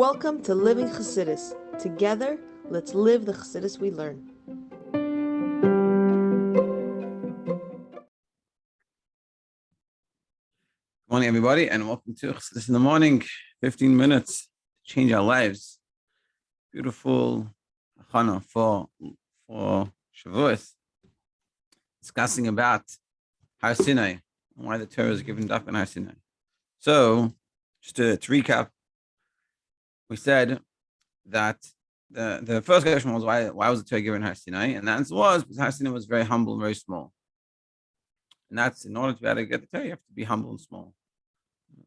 Welcome to Living Chassidus. Together, let's live the Chassidus we learn. Good morning, everybody, and welcome to Chassidus in the Morning. 15 minutes to change our lives. Beautiful Chana for Shavuos, discussing about Har Sinai and why the Torah is given up in Har Sinai. So, just to recap, we said that the first question was why was the Torah given Har Sinai, and the answer was because Har Sinai was very humble and very small, and that's in order to be able to get the Torah, you have to be humble and small.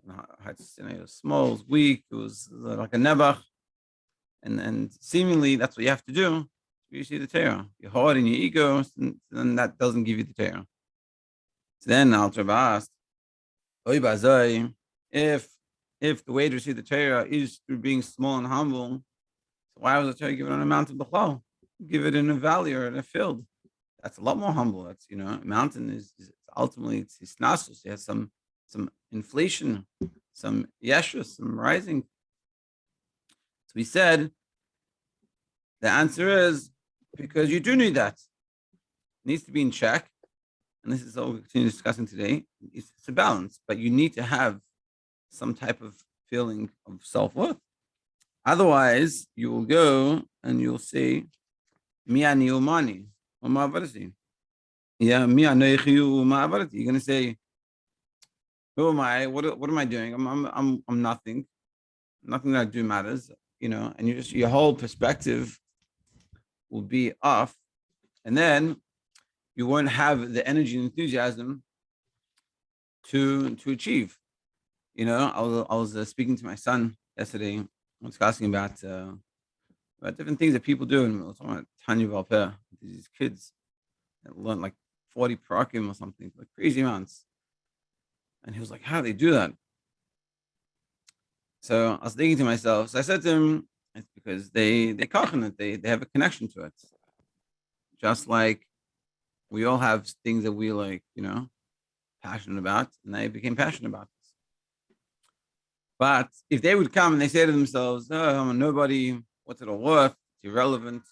Har Sinai was small, it was weak, it was like a nebach, and seemingly that's what you have to do. You see the Torah, your heart and your ego, and then that doesn't give you the Torah. So then Alter Rebbe asked, if the way to receive the Torah is through being small and humble, so why was the Torah given on a mountain b'chlal? Give it in a valley or in a field. That's a lot more humble. That's, a mountain is ultimately it's hisnasus. It has some inflation, some yeshus, some rising. So we said the answer is because you do need that. It needs to be in check. And this is what we'll continue discussing today. It's a balance, but you need to have some type of feeling of self-worth. Otherwise, you will go and you'll say, Mi ani umani, uma avarati. Yeah, mi anoichi uma avarati. You're going to say, who am I? What am I doing? I'm nothing. Nothing that I do matters, and your whole perspective will be off. And then you won't have the energy and enthusiasm to achieve. I was speaking to my son yesterday. I was asking about different things that people do, and I was talking about Tanya Valpeh, these kids that learn like 40 parakim or something, like crazy amounts. And he was like, how do they do that? So I was thinking to myself, so I said to him, it's because they kochen it, they have a connection to it. Just like we all have things that we like, passionate about, and they became passionate about this. But if they would come and they say to themselves, oh, I'm a nobody, what's it all worth? It's irrelevant.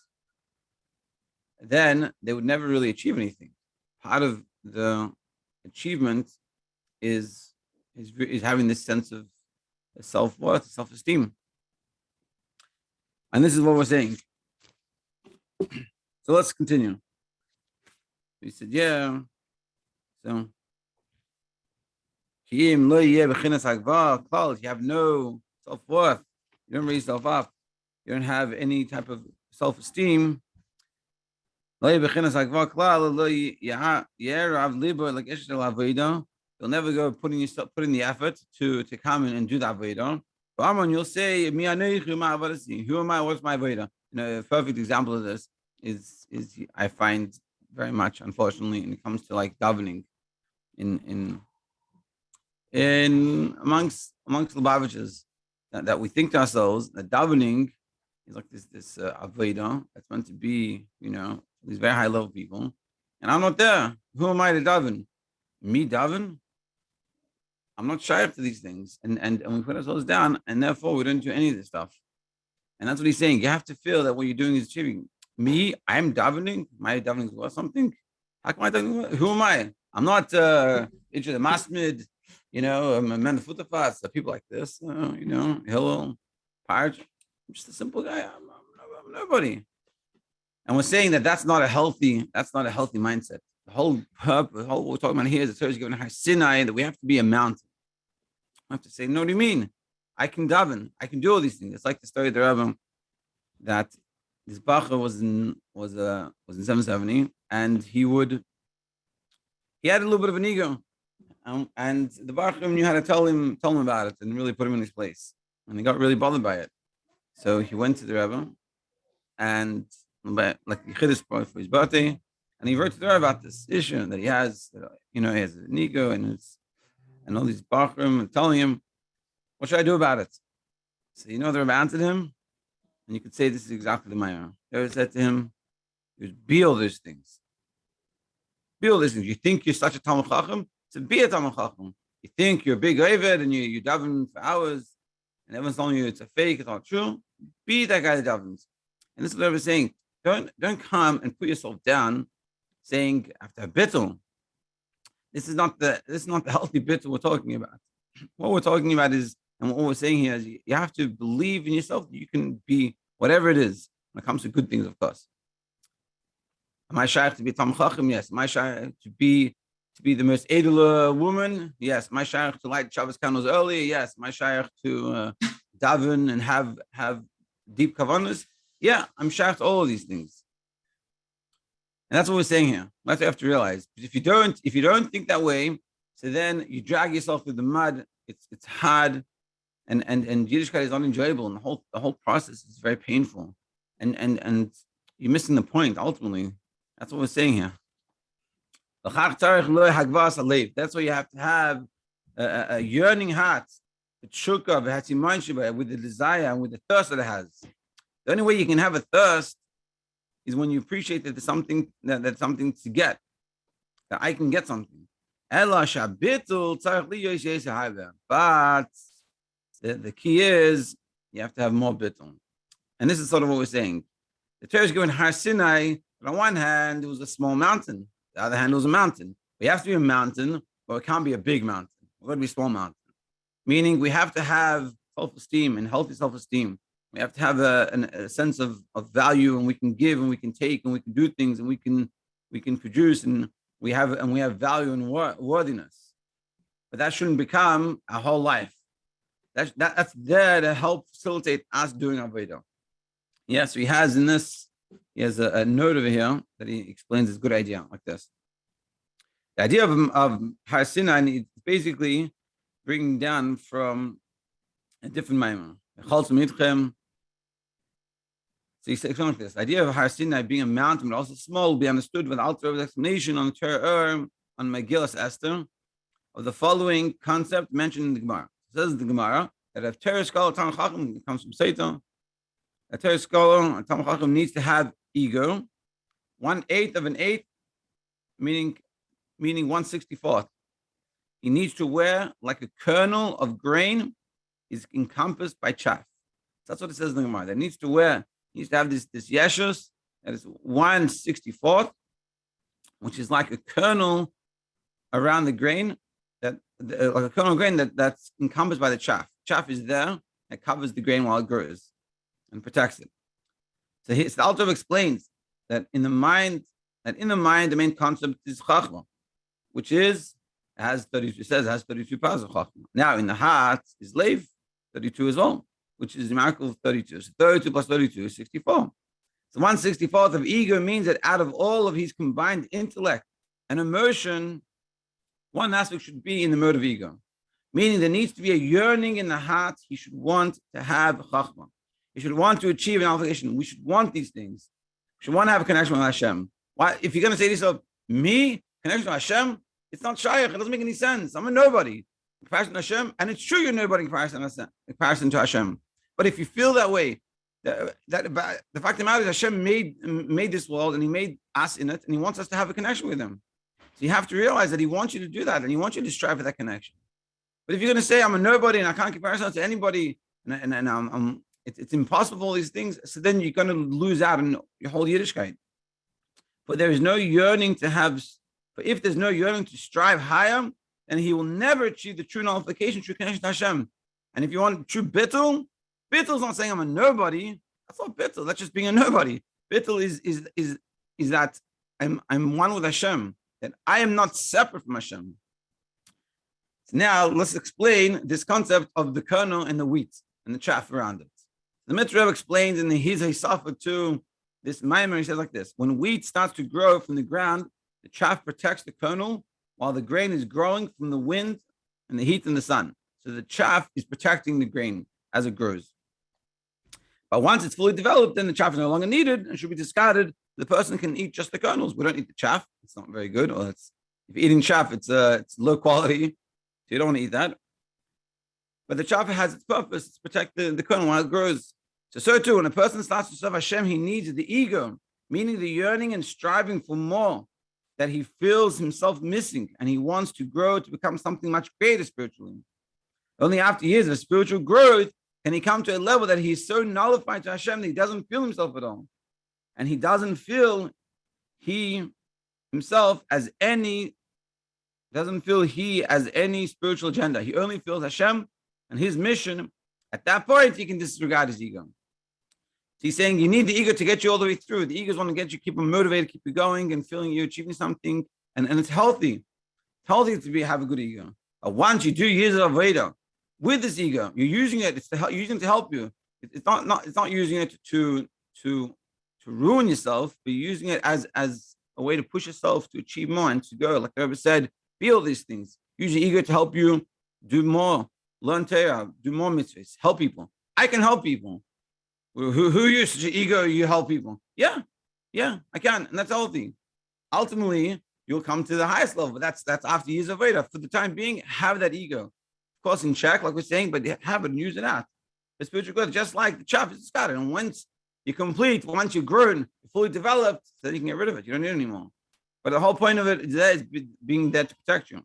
Then they would never really achieve anything. Part of the achievement is having this sense of self-worth, self-esteem. And this is what we're saying. So let's continue. He said, yeah. So if you have no self-worth, you don't raise yourself up, you don't have any type of self-esteem, you'll never go putting the effort to come in and do that avodah. You'll say, who am I? What's my avodah? A perfect example of this is I find very much, unfortunately, when it comes to like davening in amongst Lubavitchers, that we think to ourselves that davening is like this avodah that's meant to be, these very high level people, and I'm not there. Who am I to daven? Me daven? I'm not shy to these things, and we put ourselves down, and therefore we don't do any of this stuff. And that's what he's saying. You have to feel that what you're doing is achieving. Me, I'm davening. My davening is worth something. How come I davening? Who am I? I'm not the masmid. I'm a man of futafas. People like this. Hillel, Parj. I'm just a simple guy. I'm nobody. And we're saying that's not a healthy mindset. The whole purpose, what we're talking about here is the Torah is given Har Sinai, that we have to be a mountain. We have to say, no, what do you mean? I can daven. I can do all these things. It's like the story of the Rebbe that this Bacher was in 770, and he had a little bit of an ego, and the Bacher knew how to tell him about it and really put him in his place, and he got really bothered by it. So he went to the Rebbe, and like the Chiddush for his birthday, and he wrote to the Rebbe about this issue that he has, he has an ego and all these Bachrim, and telling him, what should I do about it? So the Rebbe answered him, and you could say this is exactly the Maya. The Rebbe said to him, be all those things. Be all those things. You think you're such a Talmud Chacham? So be a Talmud Chacham. You think you're a big Ovid and you daven for hours, and everyone's telling you it's a fake, it's not true, be that guy that davens. And this is what I was saying. Don't come and put yourself down saying after a bittul. This is not the healthy bittul we're talking about. What we're talking about is, and what we're saying here is, you have to believe in yourself that you can be whatever it is when it comes to good things, of course. Am I shaykh to be Tam Chacham? Yes. Am I shaykh to be the most edel woman? Yes. Am I shaykh to light Shabbos candles early? Yes. Am I shaykh to daven and have deep kavanas? Yeah, I'm shaykh to all of these things. And that's what we're saying here. That's what you have to realize. If you don't think that way, so then you drag yourself through the mud. It's hard, and Yiddishkeit is unenjoyable, and the whole process is very painful, and you're missing the point ultimately. That's what we're saying here. That's why you have to have a yearning heart, a tshuka, with the desire and with the thirst that it has. The only way you can have a thirst is when you appreciate that there's something that's something to get, that I can get something. But the key is you have to have more bittul. And this is sort of what we're saying. The Torah is given Har Sinai, but on one hand, it was a small mountain. The other hand, it was a mountain. We have to be a mountain, but it can't be a big mountain. We're going to be a small mountain. Meaning we have to have self-esteem and healthy self-esteem. We have to have a sense of value, and we can give, and we can take, and we can do things, and we can produce, and we have value and worthiness. But that shouldn't become our whole life. That's there to help facilitate us doing avodah. Yes, he has a note over here that he explains this good idea like this. The idea of Har Sinai is basically bringing down from a different maimon. So he says like this: the idea of Har Sinai being a mountain, but also small, will be understood without further explanation on the Torah on Megillas Esther of the following concept mentioned in the Gemara. It says in the Gemara that if Torah scholar Talmid Chacham comes from Satan, a Torah scholar Talmid Chacham needs to have ego, 1/8 of an eighth, meaning 1/64. He needs to wear like a kernel of grain is encompassed by chaff. That's what it says in the Gemara. That needs to have this yeshus that is 1/64, which is like a kernel around the grain, like a kernel of grain that's encompassed by the chaff. Chaff is there that covers the grain while it grows and protects it. So the Alter explains that in the mind, the main concept is chachma, which has 32 parts of chachma. Now in the heart is leiv, 32 as well, which is the miracle of 32. So 32 plus 32 is 64. So 1/64 of ego means that out of all of his combined intellect and emotion, one aspect should be in the mode of ego. Meaning there needs to be a yearning in the heart. He should want to have chachma. He should want to achieve an elevation. We should want these things. We should want to have a connection with Hashem. Why? If you're going to say to yourself, me, connection with Hashem, it's not shaykh. It doesn't make any sense. I'm a nobody in comparison to Hashem. And it's true you're nobody in comparison to Hashem. But if you feel that way, the fact of the matter is Hashem made this world, and he made us in it, and he wants us to have a connection with him. So you have to realize that he wants you to do that, and he wants you to strive for that connection. But if you're going to say, I'm a nobody and I can't compare myself to anybody, and it's impossible, all these things, so then you're going to lose out on your whole Yiddishkeit. But there is no yearning to have, but if there's no yearning to strive higher, then he will never achieve the true nullification, true connection to Hashem. And if you want true bittul is not saying I'm a nobody. That's not bittul. That's just being a nobody. Bittul is that I'm one with Hashem, that I am not separate from Hashem. So now let's explain this concept of the kernel and the wheat and the chaff around it. The Mitzvah explains in his Hisafa to this Maimer, he says like this: when wheat starts to grow from the ground, the chaff protects the kernel while the grain is growing from the wind and the heat and the sun. So the chaff is protecting the grain as it grows. But once it's fully developed, then the chaff is no longer needed and should be discarded. The person can eat just the kernels. We don't eat the chaff. It's not very good. Or if you're eating chaff, it's low quality. So you don't want to eat that. But the chaff has its purpose. It's protect the kernel while it grows. So too, when a person starts to serve Hashem, he needs the ego, meaning the yearning and striving for more that he feels himself missing, and he wants to grow to become something much greater spiritually. Only after years of spiritual growth can he come to a level that he's so nullified to Hashem that he doesn't feel himself at all, and he doesn't feel he himself as any spiritual agenda. He only feels Hashem and his mission. At that point, he can disregard his ego. So he's saying you need the ego to get you all the way through. The ego is want to get you, keep you motivated, keep you going, and feeling you're achieving something, and it's healthy. It's healthy to have a good ego. But once you do years of avodah with this ego, you're using it. You're using it to help you. It's not using it to ruin yourself, but you're using it as a way to push yourself to achieve more and to go. Like the Rebbe said, feel these things. Use your ego to help you do more, learn Torah, do more mitzvahs, help people. I can help people. Who uses such an ego? You help people. Yeah, I can, and that's healthy. Ultimately, you'll come to the highest level. But that's after years of Veda. For the time being, have that ego, of course, in check, like we're saying, but have it and use it out. The spiritual growth, just like the chaff, it's got it. And once you're complete, once you're grown, you're fully developed, then you can get rid of it. You don't need it anymore. But the whole point of it is being there to protect you.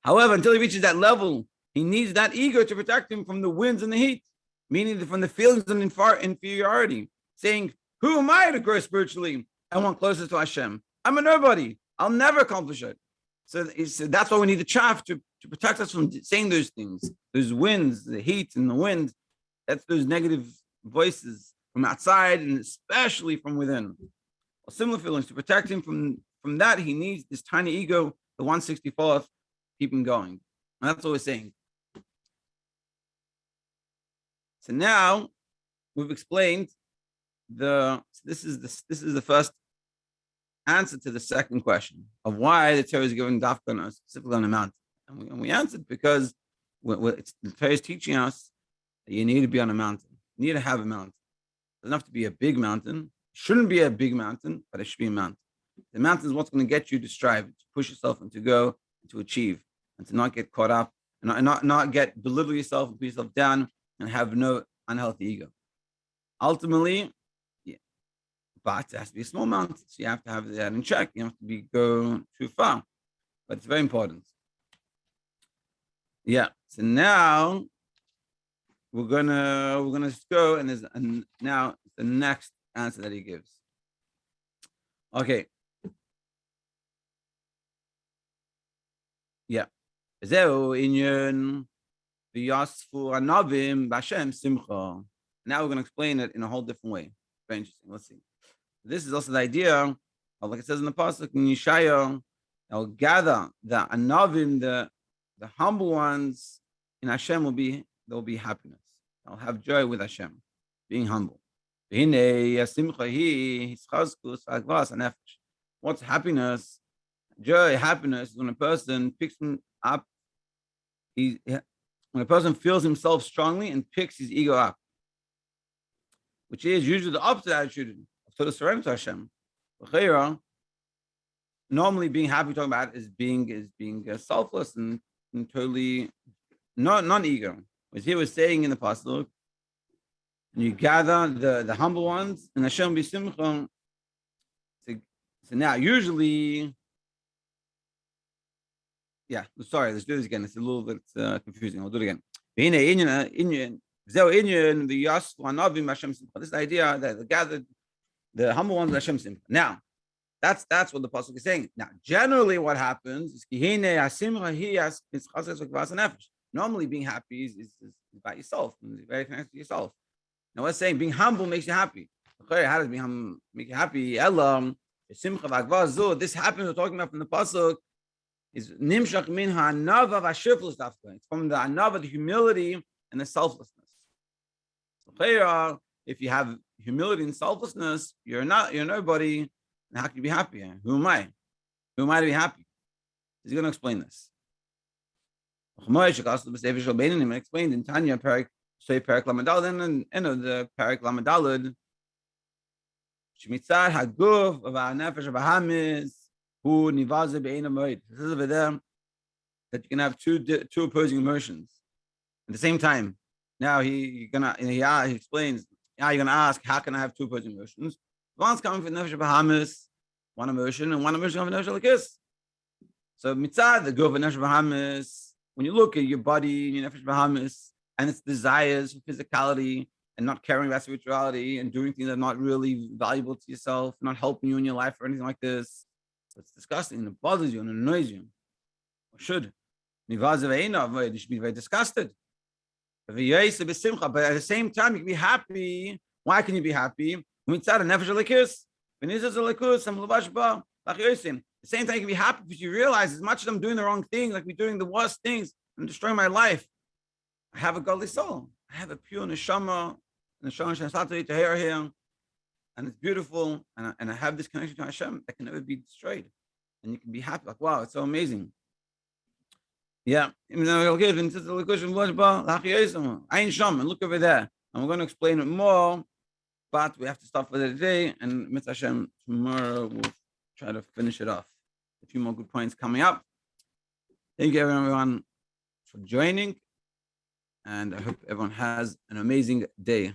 However, until he reaches that level, he needs that ego to protect him from the winds and the heat, meaning from the feelings of inferiority, saying, who am I to grow spiritually? I want closer to Hashem. I'm a nobody. I'll never accomplish it. So he said that's why we need the chaff to protect us from saying those things, those winds, the heat and the wind. That's those negative voices from outside and especially from within. Or similar feelings. To protect him from that, he needs this tiny ego, the 164th, keep him going. And that's what we're saying. So now we've explained this is the first answer to the second question of why the Torah is given dafka specifically on the mountain. And we answered because the Torah is teaching us that you need to be on a mountain. You need to have a mountain. It doesn't have to be a big mountain. It shouldn't be a big mountain, but it should be a mountain. The mountain is what's going to get you to strive, to push yourself and to go and to achieve and to not get caught up and not get belittle yourself and put yourself down and have no unhealthy ego. Ultimately, but it has to be a small mountain, so you have to have that in check. You have to go too far, but it's very important. Yeah. So now we're gonna go and now the next answer that he gives. Okay. Yeah. Now we're going to explain it in a whole different way. Very interesting. Let's see. This is also the idea of, like it says in the pasuk in Yeshaya, I'll gather the anavim, the humble ones in Hashem there will be happiness. I'll have joy with Hashem, being humble. What's happiness? Joy, happiness is when a person picks him up. When a person feels himself strongly and picks his ego up, which is usually the opposite attitude of total surrender to Hashem. Normally, being happy, talking about is being selfless and totally non-ego. As he was saying in the pasuk, and you gather the humble ones, and Hashem be simcha. So now, usually, yeah. Sorry, let's do this again. It's a little bit confusing. I'll do it again. This is the idea that they gathered the humble ones, Hashem simcha. Now, that's what the pasuk is saying. Now, generally, what happens is normally being happy is about yourself, and very connected to yourself. Now, we're saying being humble makes you happy. How does being humble make you happy? This happens. We're talking about from the pasuk. Is nimshach min ha'anava v'ashiflus dafka. It's from the anava, the humility and the selflessness. So if you have humility and selflessness, you're nobody. How can you be happy? Who am I? Who am I to be happy? He's going to explain this. Explained in Tanya Parak Lamadalad and the Parak Lamadalad. Shmitzad haguf of our nefesh bahamis. This is over there that you can have two opposing emotions at the same time. Now he explains. Now you're gonna ask, how can I have two opposing emotions? One's coming from nefesh bahamis, one emotion, and one emotion coming from nefesh lakis. So mitzad the go of nefesh bahamis. When you look at your body, your nefesh bahamis, and its desires for physicality and not caring about spirituality and doing things that are not really valuable to yourself, not helping you in your life or anything like this. So it's disgusting and it bothers you and annoys you. Or should. You should be very disgusted. But at the same time, you can be happy. Why can you be happy? At the same time, you can be happy because you realize as much as I'm doing the wrong things, like we're doing the worst things, I'm destroying my life. I have a godly soul. I have a pure neshama, and it's beautiful. And I have this connection to Hashem that can never be destroyed. And you can be happy, like, wow, it's so amazing. Yeah. And look over there. And we're going to explain it more, but we have to stop for the day. And Mitzvah Hashem, tomorrow we'll try to finish it off. A few more good points coming up. Thank you, everyone, for joining. And I hope everyone has an amazing day.